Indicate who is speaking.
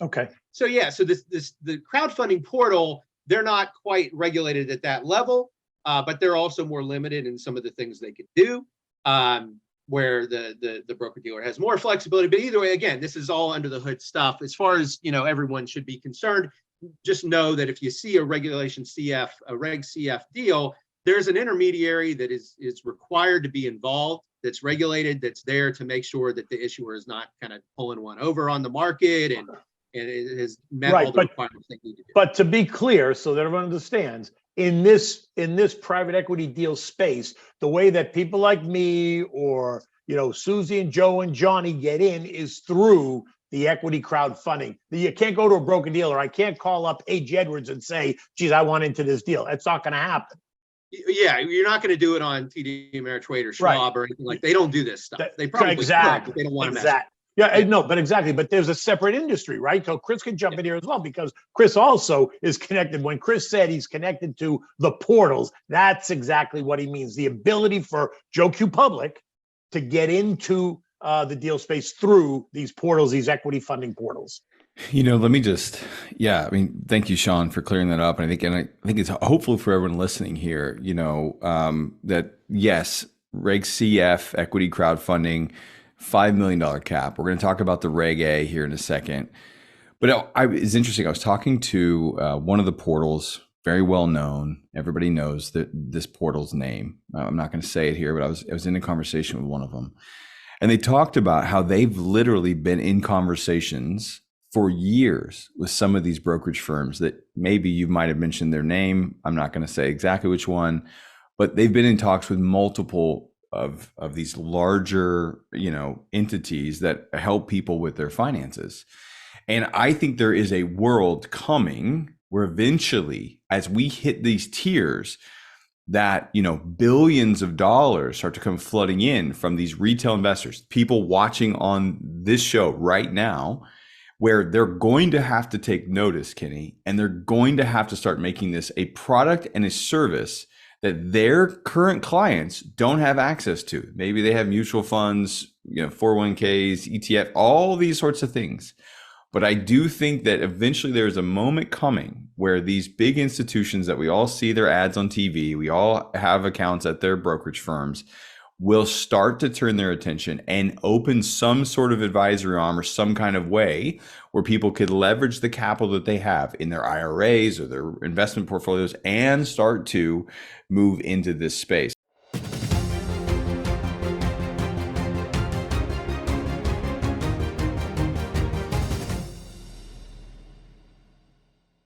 Speaker 1: Okay.
Speaker 2: So yeah, so the crowdfunding portal, they're not quite regulated at that level, but they're also more limited in some of the things they can do. Where the broker dealer has more flexibility. But either way, again, this is all under the hood stuff. As far as everyone should be concerned, just know that if you see a regulation CF, a reg CF deal, there's an intermediary that is required to be involved, that's regulated, that's there to make sure that the issuer is not kind of pulling one over on the market, and it has met all the requirements they need to do.
Speaker 1: But to be clear, so that everyone understands, in this private equity deal space, the way that people like me or Susie and Joe and Johnny get in is through the equity crowdfunding. You can't go to a broker dealer. I can't call up H. Edwards and say, geez, I want into this deal. That's not going to happen.
Speaker 2: Yeah, you're not going to do it on TD Ameritrade or Schwab or anything like. They don't do this stuff. They probably could, but they don't want to mess.
Speaker 1: Yeah, no, but exactly. But there's a separate industry, right? So Chris can jump in here as well, because Chris also is connected. When Chris said he's connected to the portals, that's exactly what he means. The ability for Joe Q Public to get into the deal space through these portals, these equity funding portals.
Speaker 3: Let me just, thank you, Sean, for clearing that up. And I think it's hopeful for everyone listening here, that yes, Reg CF, equity crowdfunding, $5 million cap. We're going to talk about the Reg A here in a second. But it's interesting. I was talking to one of the portals, very well known. Everybody knows this portal's name. I'm not going to say it here, but I was in a conversation with one of them. And they talked about how they've literally been in conversations for years with some of these brokerage firms that maybe you might have mentioned their name. I'm not going to say exactly which one, but they've been in talks with multiple of these larger, entities that help people with their finances. And I think there is a world coming where eventually, as we hit these tiers, that, billions of dollars start to come flooding in from these retail investors, people watching on this show right now, where they're going to have to take notice, Kenny, and they're going to have to start making this a product and a service that their current clients don't have access to. Maybe they have mutual funds, 401ks, ETF, all these sorts of things. But I do think that eventually there's a moment coming where these big institutions that we all see their ads on TV, we all have accounts at their brokerage firms, will start to turn their attention and open some sort of advisory arm or some kind of way where people could leverage the capital that they have in their IRAs or their investment portfolios and start to move into this space.